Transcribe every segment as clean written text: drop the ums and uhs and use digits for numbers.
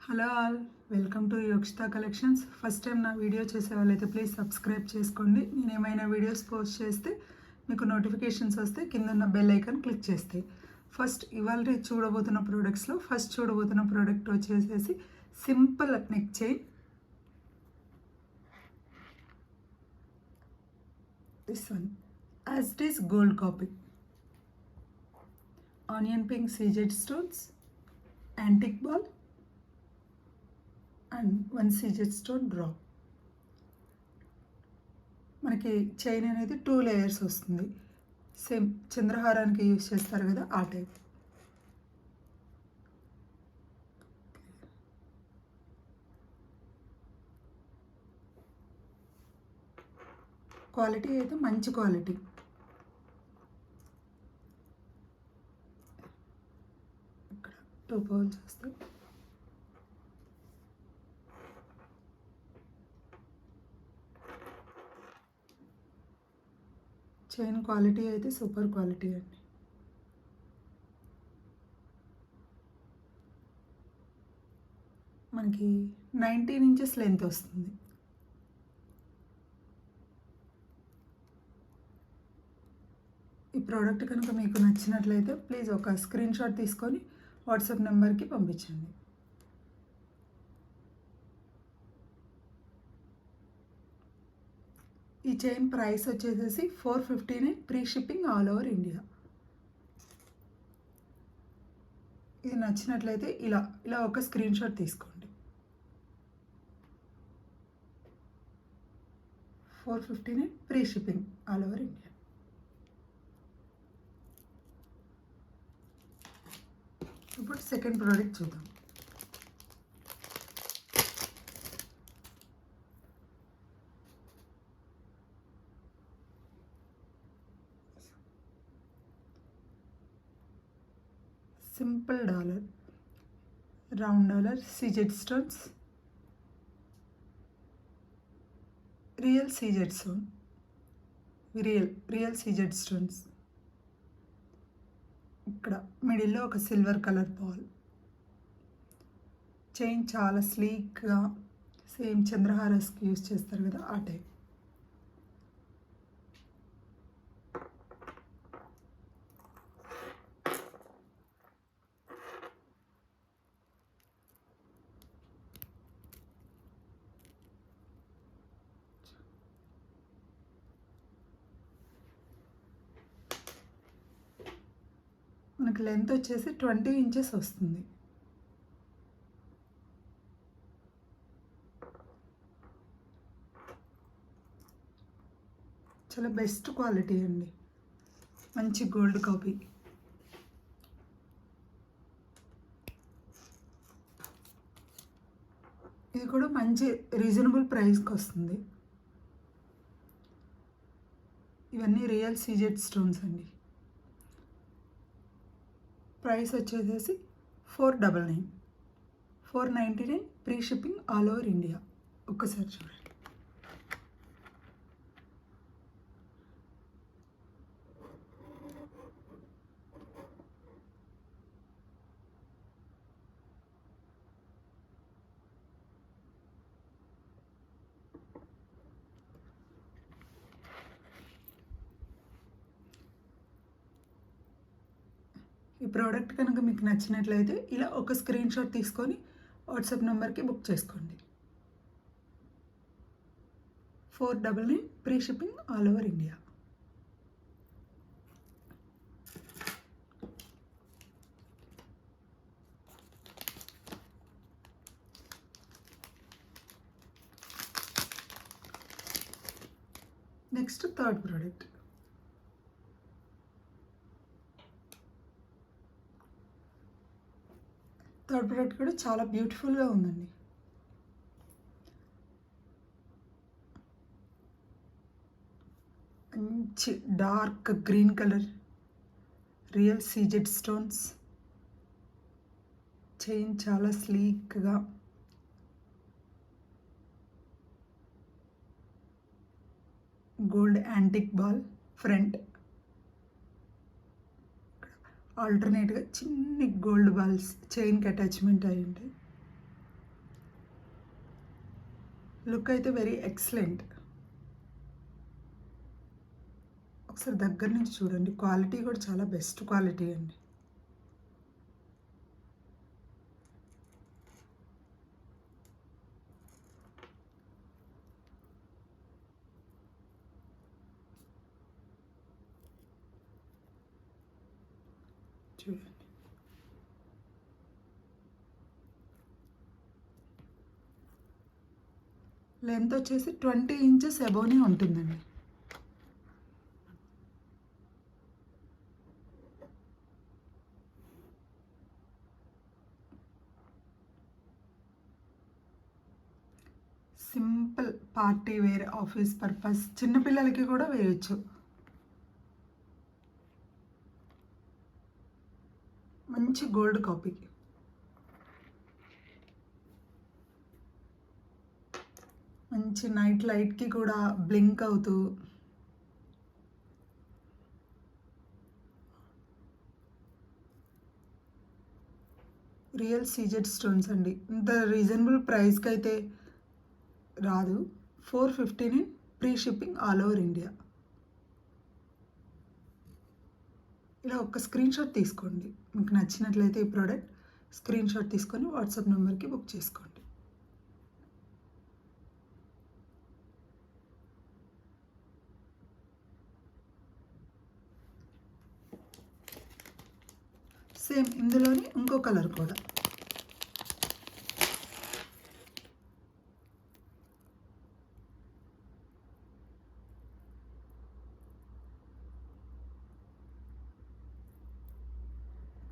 Hello all, welcome to Yokshitha collections. First time నా video చేసే వాళ్ళైతే ప్లీజ్ సబ్స్క్రైబ్ చేసుకోండి. నేను ఏమైనా వీడియోస్ పోస్ట్ చేస్తే మీకు నోటిఫికేషన్స్ వస్తే కింద ఉన్న బెల్ ఐకాన్ క్లిక్ చేస్తే. ఫస్ట్ ఇవాళ చూడబోతున్న ప్రోడక్ట్స్లో ఫస్ట్ చూడబోతున్న ప్రోడక్ట్ వచ్చేసేసి simple neck chain. This one as it is gold copy, onion pink CZ stones, antique ball and one CZ stone drop. మనకి చైన్ అనేది 2 లేయర్స్ వస్తుంది. సేమ్ చంద్రహారానికి యూజ్ చేస్తారు కదా, ఆ type. Quality అయితే మంచి క్వాలిటీ. ఇక్కడ 2 బౌల్స్ వస్తాయి. చైన్ క్వాలిటీ అయితే సూపర్ క్వాలిటీ అండి. మనకి 19 ఇంచెస్ లెంత్ వస్తుంది. ఈ ప్రోడక్ట్ కనుక మీకు నచ్చినట్లయితే ప్లీజ్ ఒక స్క్రీన్ షాట్ తీసుకొని వాట్సాప్ నెంబర్కి పంపించండి. ఈ చైన్ ప్రైస్ వచ్చేసేసి 459, free shipping all over India. ఇది నచ్చినట్లయితే ఇలా ఇలా ఒక స్క్రీన్ షాట్ తీసుకోండి. 459, free shipping all over India. ఇప్పుడు సెకండ్ ప్రోడక్ట్ చూద్దాం. Simple dollar, round dollar, CZ stones, real CZ stone, real CZ stones. ఇక్కడ మిడిల్లో ఒక సిల్వర్ కలర్ బాల్. చైన్ చాలా స్లీక్గా, సేమ్ చంద్రహారస్కి యూజ్ చేస్తారు కదా, ఆ టైప్. మనకి లెంత్ వచ్చేసి 20 ఇంచెస్ వస్తుంది. చాలా బెస్ట్ క్వాలిటీ అండి, మంచి గోల్డ్ కాపీ. ఇది కూడా మంచి రీజనబుల్ ప్రైస్కి వస్తుంది. ఇవన్నీ రియల్ సీజెడ్ స్టోన్స్ అండి. ప్రైస్ వచ్చేసేసి 499, 499, free shipping all over India. ఒక్కసారి చూడండి. ఈ ప్రోడక్ట్ కనుక మీకు నచ్చినట్లయితే ఇలా ఒక స్క్రీన్ షాట్ తీసుకొని వాట్సాప్ నెంబర్కి బుక్ చేసుకోండి. 499, free shipping all over India. Next third product. Third product కూడా చాలా బ్యూటిఫుల్గా ఉందండి. మంచి dark green colour, real CZ stones. Chain చాలా స్లీక్గా, గోల్డ్ యాంటిక్ బాల్ ఫ్రంట్. ఆల్టర్నేట్గా చిన్ని గోల్డ్ బాల్స్ చైన్కి అటాచ్మెంట్ అయి ఉంటాయి. లుక్ అయితే వెరీ ఎక్సలెంట్. ఒకసారి దగ్గర నుంచి చూడండి, క్వాలిటీ కూడా చాలా బెస్ట్ క్వాలిటీ అండి. చూడండి, లెంత్ వచ్చేసి 20 ఇంచెస్ అబోనే ఉంటుందండి. Simple party wear, office purpose, చిన్నపిల్లలకి కూడా వేయచ్చు. మంచి గోల్డ్ కాపీ. మంచి నైట్ లైట్కి కూడా బ్లింక్ అవుతూ రియల్ సీజెడ్ స్టోన్స్ అండి. ఇంత రీజనబుల్ ప్రైస్కి అయితే రాదు. 459 free shipping all over India. ఇలా ఒక స్క్రీన్ షాట్ తీసుకోండి, మీకు నచ్చినట్లయితే ఈ ప్రోడక్ట్ స్క్రీన్ షాట్ తీసుకొని వాట్సాప్ నెంబర్కి బుక్ చేసుకోండి. సేమ్ ఇందులోనే ఇంకో కలర్ కూడా.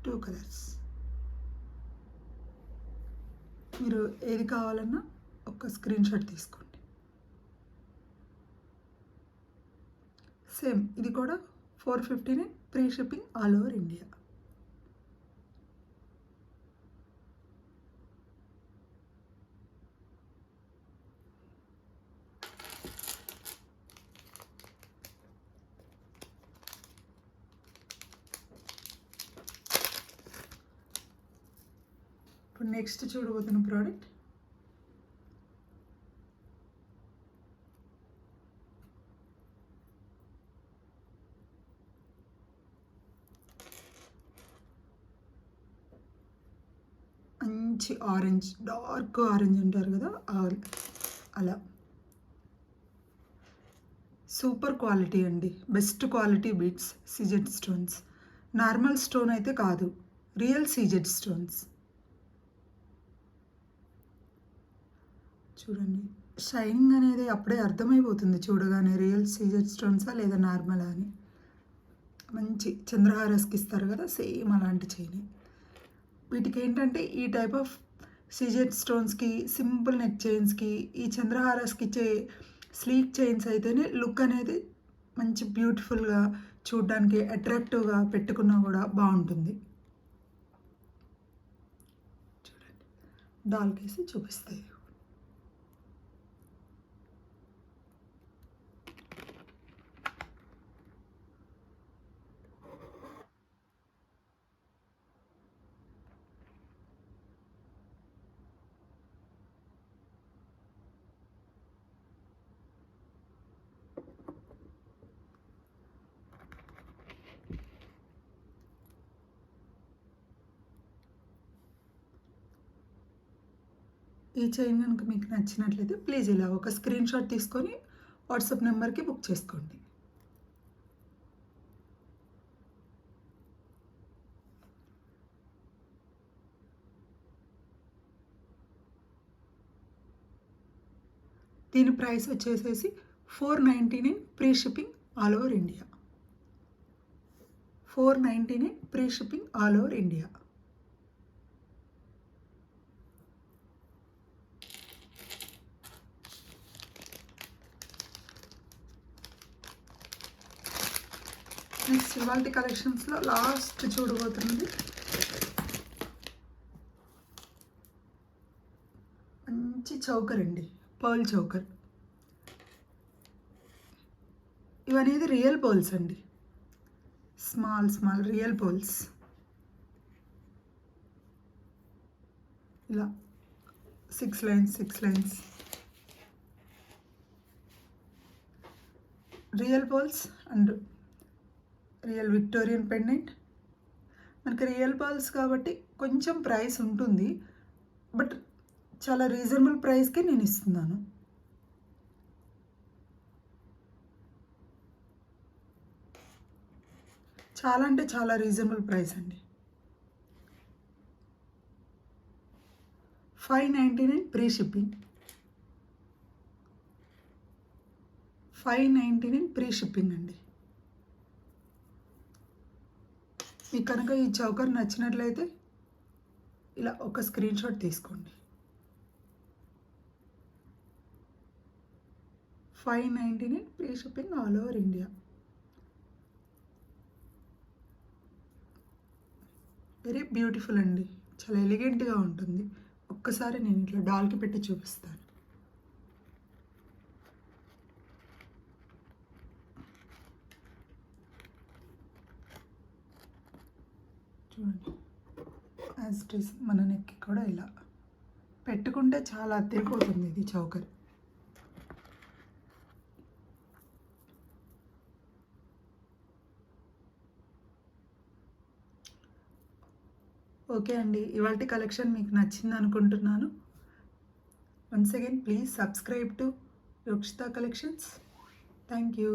Two colours. మీరు ఏది కావాలన్నా ఒక స్క్రీన్ షాట్ తీసుకోండి. సేమ్ ఇది కూడా 459 free shipping all over India. ఇప్పుడు నెక్స్ట్ చూడబోతున్న ప్రోడక్ట్ మంచి ఆరెంజ్, డార్క్ ఆరెంజ్ అంటారు కదా అలా. సూపర్ క్వాలిటీ అండి, best quality beads, CZ stones. Normal stone అయితే కాదు, రియల్ సీజెడ్ స్టోన్స్. చూడండి, షైనింగ్ అనేది అప్పుడే అర్థమైపోతుంది చూడగానే, రియల్ సీజెడ్ స్టోన్సా లేదా నార్మలా అని. మంచి చంద్రహారస్కి ఇస్తారు కదా, సేమ్ అలాంటి చైన్. వీటికి ఏంటంటే ఈ టైప్ ఆఫ్ సీజెడ్ స్టోన్స్కి, సింపుల్ నెక్ చైన్స్కి, ఈ చంద్రహారస్కి ఇచ్చే స్లీక్ చైన్స్ అయితేనే లుక్ అనేది మంచి బ్యూటిఫుల్గా, చూడడానికి అట్రాక్టివ్గా పెట్టుకున్నా కూడా బాగుంటుంది. చూడండి, డాల్కేసి చూపిస్తాయి. ఈ చైన్ కనుక మీకు నచ్చినట్లయితే ప్లీజ్ ఇలా ఒక స్క్రీన్ షాట్ తీసుకొని వాట్సాప్ నెంబర్కి బుక్ చేసుకోండి. దీని ప్రైస్ వచ్చేసేసి 499 free shipping all over India. 499 free shipping all over India. Next ఇవాల్టి కలెక్షన్స్లో లాస్ట్ చూడబోతున్నది మంచి చౌకర్ అండి, పర్ల్ చౌకర్. ఇవనేది రియల్ పర్ల్స్ అండి, స్మాల్ స్మాల్ రియల్ పర్ల్స్. ఇలా 6 lines 6 lines. Real pearls and real Victorian pendant. మనకి రియల్ పర్ల్స్ కాబట్టి కొంచెం price ఉంటుంది, బట్ చాలా రీజనబుల్ ప్రైస్కే నేను ఇస్తున్నాను. చాలా అంటే చాలా రీజనబుల్ ప్రైస్ అండి. 599 ప్రీ షిప్పింగ్. 599 ప్రీ షిప్పింగ్ అండి. మీకు కనుక ఈ చౌకర్ నచ్చినట్లయితే ఇలా ఒక స్క్రీన్ షాట్ తీసుకోండి. 599 free shipping all over India. Very beautiful అండి, చాలా ఎలిగెంట్గా ఉంటుంది. ఒక్కసారి నేను ఇట్లా డాల్కి పెట్టి చూపిస్తాను. చూడండి, యాజ్ ఇట్ ఈస్ మన నెక్కి కూడా ఇలా పెట్టుకుంటే చాలా అద్దరిపోతుంది ఇది చౌకర్. ఓకే అండి, ఇవాల్టి కలెక్షన్ మీకు నచ్చింది అనుకుంటున్నాను. Once again please subscribe to Yokshitha collections. Thank you.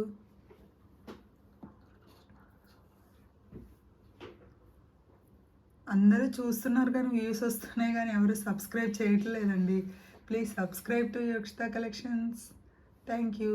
అందరూ చూస్తున్నారు కానీ వ్యూస్ వస్తున్నాయి కానీ ఎవరు సబ్స్క్రైబ్ చేయట్లేదండి. Please subscribe to Yokshitha collections. Thank you.